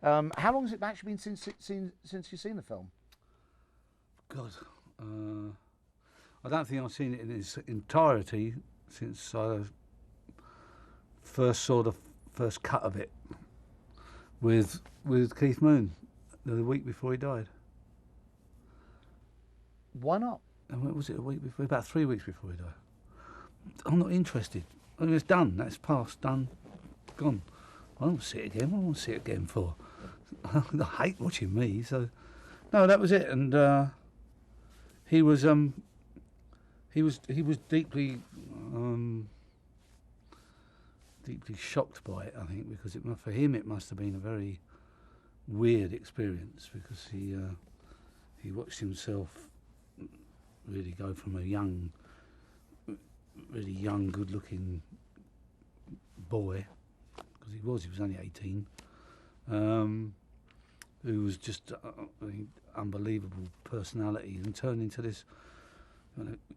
How long has it actually been since you've seen the film? God, I don't think I've seen it in its entirety since I first saw the first cut of it with Keith Moon the week before he died. Why not? And what was it, a week before? About 3 weeks before he died. I'm not interested. I mean, it's done. That's past, done, gone. I don't see it again. What do I want to see it again for? I hate watching me. So, no, that was it. And he was deeply deeply shocked by it. I think because for him it must have been a very weird experience because he watched himself really go from a really young, good-looking boy, because he was only 18, who was just an unbelievable personality, and turned into this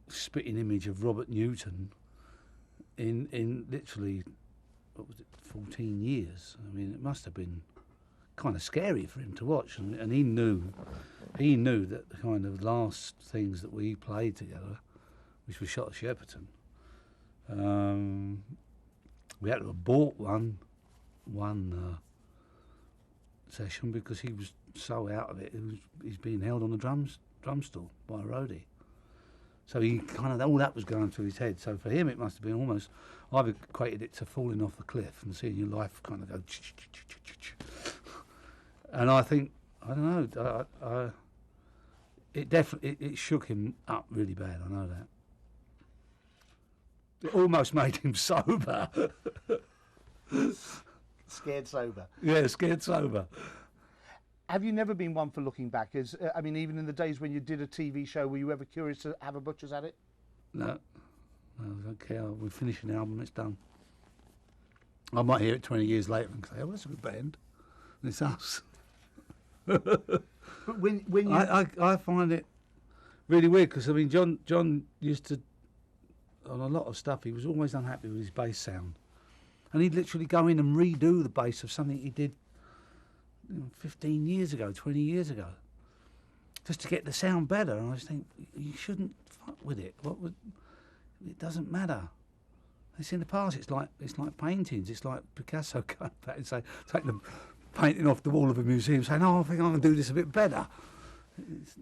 spitting image of Robert Newton in literally, what was it, 14 years. I mean, it must have been kind of scary for him to watch, and he knew that the kind of last things that we played together, which was shot at Shepperton, we had to have bought one session because he was so out of it. He's being held on the drum stool by a roadie. So he kind of, all that was going through his head. So for him, it must have been almost, I've equated it to falling off the cliff and seeing your life kind of go. And I think, I don't know, it definitely it shook him up really bad. I know that. It almost made him sober. Scared sober. Yeah, scared sober. Have you never been one for looking back? I mean, even in the days when you did a TV show, were you ever curious to have a butcher's at it? No, I don't care. We finish an album, it's done. I might hear it 20 years later and say, oh, that's a good band. And it's us. But when you... I find it really weird because, I mean, John used to, on a lot of stuff, he was always unhappy with his bass sound. And he'd literally go in and redo the bass of something he did 15 years ago, 20 years ago, just to get the sound better. And I just think, you shouldn't fuck with it. It doesn't matter. It's in the past. It's like paintings. It's like Picasso going back and take the painting off the wall of a museum, saying, "Oh, I think I can do this a bit better."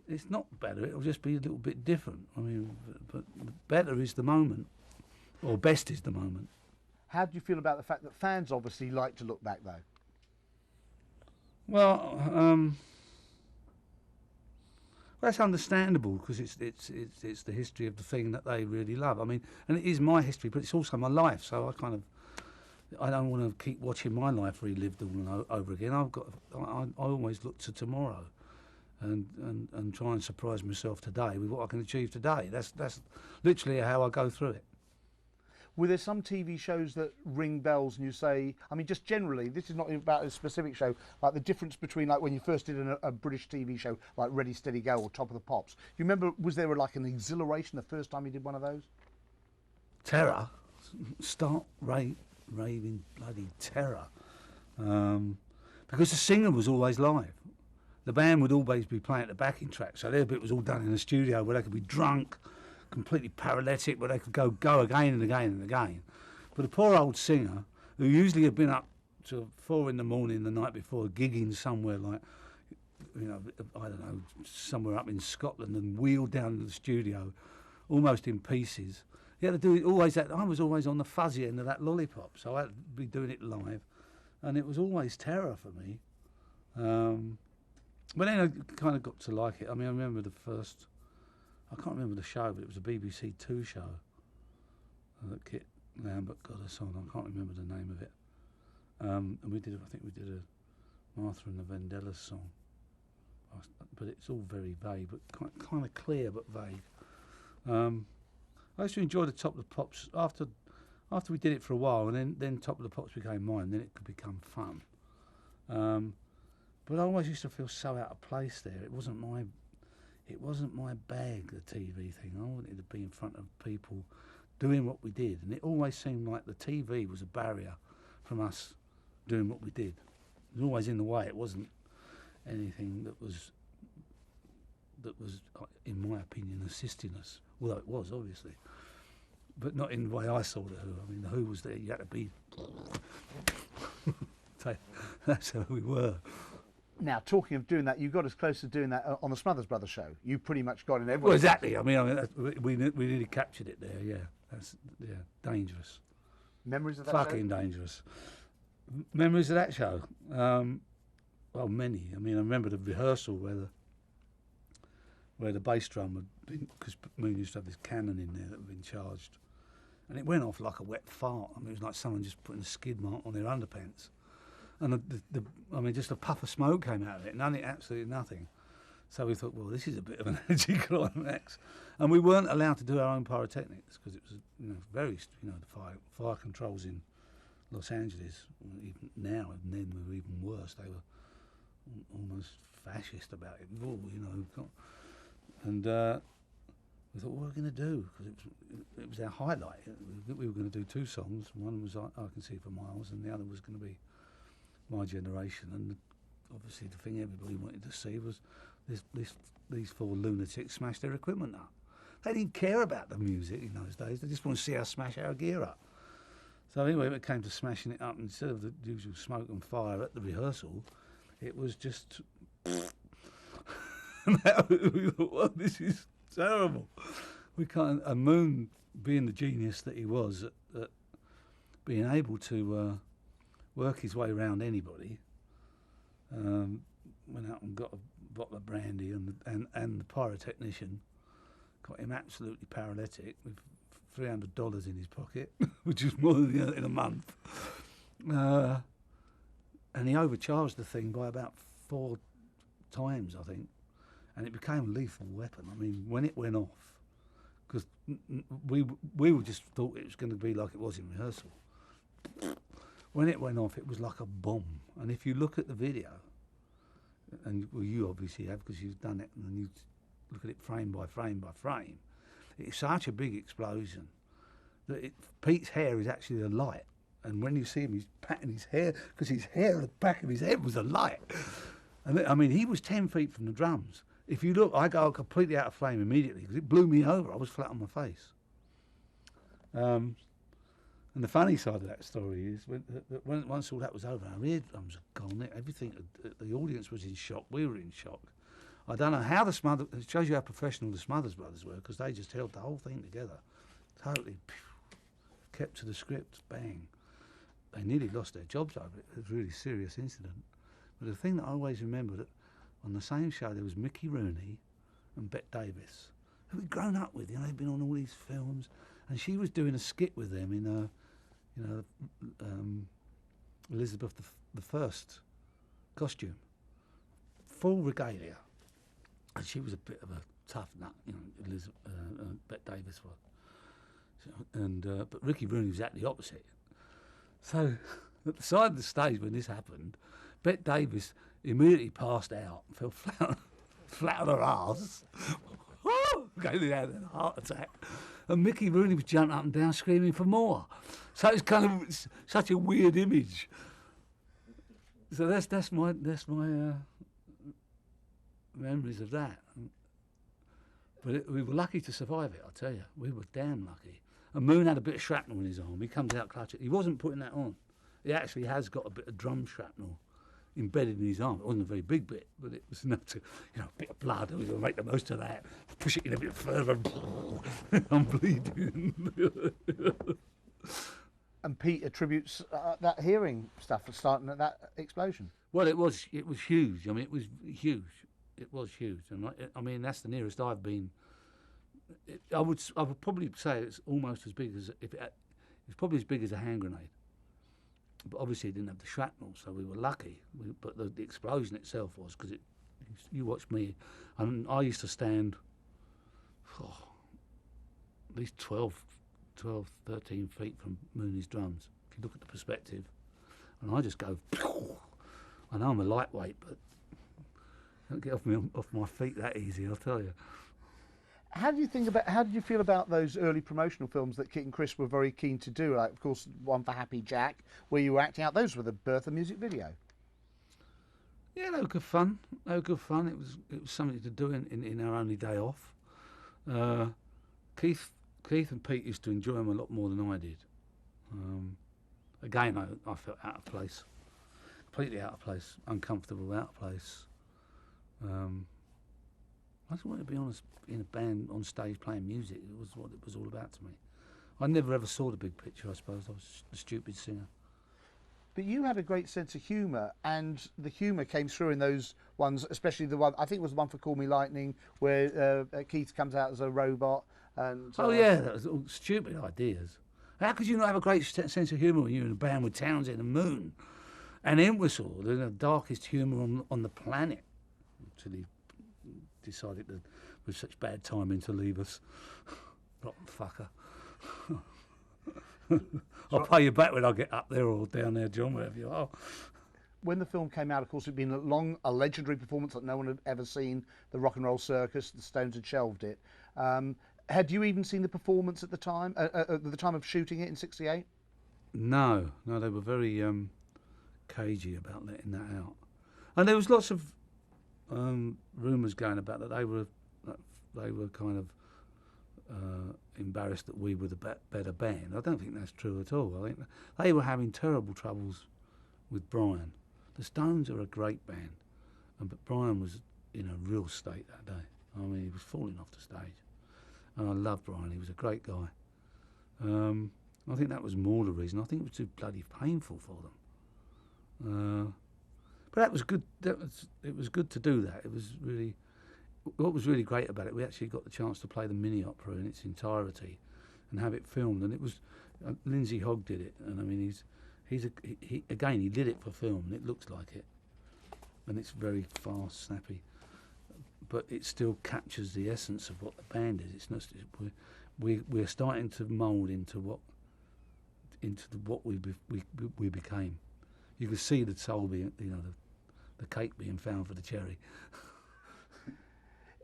It's not better. It'll just be a little bit different. I mean, but better is the moment, or best is the moment. How do you feel about the fact that fans obviously like to look back, though? Well, that's understandable because it's the history of the thing that they really love. I mean, and it is my history, but it's also my life. So I don't want to keep watching my life relived all and over again. I always look to tomorrow, and try and surprise myself today with what I can achieve today. That's literally how I go through it. Were there some TV shows that ring bells and you say, I mean, just generally, this is not about a specific show, like the difference between like when you first did a British TV show like Ready, Steady, Go or Top of the Pops. You remember, was there like an exhilaration the first time you did one of those? Terror, start raving bloody terror, because the singer was always live. The band would always be playing the backing track, so their bit was all done in the studio where they could be drunk, completely paralytic, where they could go again and again and again. But the poor old singer, who usually had been up to 4 a.m. the night before, gigging somewhere like, I don't know, somewhere up in Scotland, and wheeled down to the studio, almost in pieces. He had to do it always. I was always on the fuzzy end of that lollipop, so I had to be doing it live, and it was always terror for me. But then I kind of got to like it. I mean, I remember I can't remember the show, but it was a BBC Two show that Kit Lambert got us on. I can't remember the name of it. And I think we did a Martha and the Vandellas song. But it's all very vague, but kind of clear, but vague. I used to enjoy the Top of the Pops after we did it for a while, and then Top of the Pops became mine. Then it could become fun. But I always used to feel so out of place there. It wasn't my bag, the TV thing. I wanted to be in front of people doing what we did, and it always seemed like the TV was a barrier from us doing what we did. was always in the way. It wasn't anything that was, in my opinion, assisting us. Although it was, obviously. But not in the way I saw the Who. I mean, the Who was there. You had to be... That's how we were. Now, talking of doing that, you got as close to doing that on the Smothers Brothers show. You pretty much got in every... Well, exactly. I mean we really captured it there, yeah. That's dangerous. Memories of that Fucking show? dangerous. Memories of that show? Well, many. I mean, I remember the rehearsal where the bass drum had been... Because Moon used to have this cannon in there that had been charged. And it went off like a wet fart. I mean, it was like someone just putting a skid mark on their underpants. And I mean, just a puff of smoke came out of it. Absolutely nothing. So we thought, well, this is a bit of an anticlimax. And we weren't allowed to do our own pyrotechnics because it was, very, the fire controls in Los Angeles, even now, and then were even worse. They were almost fascist about it. And we thought, what are we going to do? Because it was our highlight. We were going to do 2 songs. One was I Can See for Miles, and the other was going to be My Generation. And obviously the thing everybody wanted to see was these 4 lunatics smash their equipment up. They didn't care about the music in those days. They just wanted to see us smash our gear up. So anyway, when it came to smashing it up, instead of the usual smoke and fire at the rehearsal, it was just... We thought, well, this is terrible. We can't... And Moon, being the genius that he was at being able to work his way around anybody, went out and got a bottle of brandy, and the pyrotechnician got him absolutely paralytic with $300 in his pocket, which is more than in a month. And he overcharged the thing by about 4 times, I think, and it became a lethal weapon. I mean, when it went off, because we were just thought it was going to be like it was in rehearsal. When it went off, it was like a bomb. And if you look at the video, and well, you obviously have because you've done it, and you look at it frame by frame by frame, it's such a big explosion that Pete's hair is actually a light. And when you see him, he's patting his hair, because his hair at the back of his head was a light. And I mean, he was 10 feet from the drums. If you look, I go completely out of frame immediately, because it blew me over. I was flat on my face. And the funny side of that story is, when once all that was over, our eardrums had gone, everything, the audience was in shock, we were in shock. I don't know how it shows you how professional the Smothers Brothers were, because they just held the whole thing together. Totally kept to the script, bang. They nearly lost their jobs over it. It was a really serious incident. But the thing that I always remember, that on the same show there was Mickey Rooney and Bette Davis, who we'd grown up with. They'd been on all these films, and she was doing a skit with them in Elizabeth I costume, full regalia, and she was a bit of a tough nut, Bette Davis was. So, but Ricky Rooney was exactly the opposite. So at the side of the stage when this happened, Bette Davis immediately passed out, fell flat on her arse, gave her a heart attack, and Mickey Rooney was jumping up and down screaming for more. So it's kind of such a weird image. So that's my memories of that. But we were lucky to survive it, I tell you. We were damn lucky. And Moon had a bit of shrapnel in his arm. He comes out clutching. He wasn't putting that on. He actually has got a bit of drum shrapnel embedded in his arm. It wasn't a very big bit, but it was enough to, a bit of blood. We were going to make the most of that. Push it in a bit further. I'm bleeding. And Pete attributes that hearing stuff for starting at that explosion. Well, it was huge. I mean, it was huge. It was huge. And I mean, that's the nearest I've been. I would probably say it's almost as big as it's probably as big as a hand grenade. But obviously it didn't have the shrapnel, so we were lucky. But the explosion itself was, because you watch me, and I used to stand at least 12, 13 feet from Mooney's drums. If you look at the perspective, and I just go. I know I'm a lightweight, but I don't get off my feet that easy, I'll tell you. How did you feel about those early promotional films that Kit and Chris were very keen to do? Like, of course, one for Happy Jack, where you were acting out. Those were the birth of music video. Yeah, they were good fun. They were good fun. It was something to do in our only day off. Uh, Keith and Pete used to enjoy them a lot more than I did. Again, I felt out of place, completely out of place, uncomfortable, out of place. I just wanted to be honest in a band on stage playing music. It was what it was all about to me. I never ever saw the big picture. I suppose I was a stupid singer. But you had a great sense of humour, and the humour came through in those ones, especially the one, I think it was the one for Call Me Lightning, where Keith comes out as a robot. And Oh yeah, that was all stupid ideas. How could you not have a great sense of humour when you're in a band with Townsend and Moon and Entwistle, the darkest humour on the planet? Until he decided to, with such bad timing, to leave us. Rotten fucker. I'll pay you back when I get up there or down there, John, wherever you are. When the film came out, of course, it'd been a legendary performance that no one had ever seen. The Rock and Roll Circus, the Stones had shelved it. Had you even seen the performance at the time of shooting it in '68? No, they were very cagey about letting that out, and there was lots of rumours going about that they were kind of embarrassed that we were the better band. I don't think that's true at all. I think they were having terrible troubles with Brian. The Stones are a great band, but Brian was in a real state that day. I mean, he was falling off the stage. And I loved Brian. He was a great guy. I think that was more the reason. I think it was too bloody painful for them. But that was good. It was good to do that. It was really, what was really great about it. We actually got the chance to play the mini opera in its entirety, and have it filmed. And it was Lindsay Hogg did it. And I mean, he again he did it for film. And it looks like it, and it's very fast, snappy. But it still captures the essence of what the band is. It's not. We're starting to mould into what we became. You can see the soul being, the cake being found for the cherry.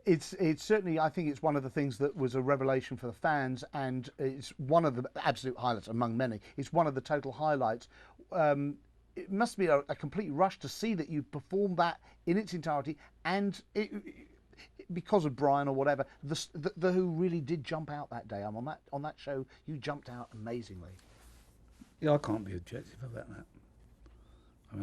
It's certainly, I think it's one of the things that was a revelation for the fans, and it's one of the absolute highlights among many. It's one of the total highlights. It must be a complete rush to see that you performed that in its entirety, and because of Brian or whatever, the Who really did jump out that day. On that show, you jumped out amazingly. Yeah, I can't be objective about that.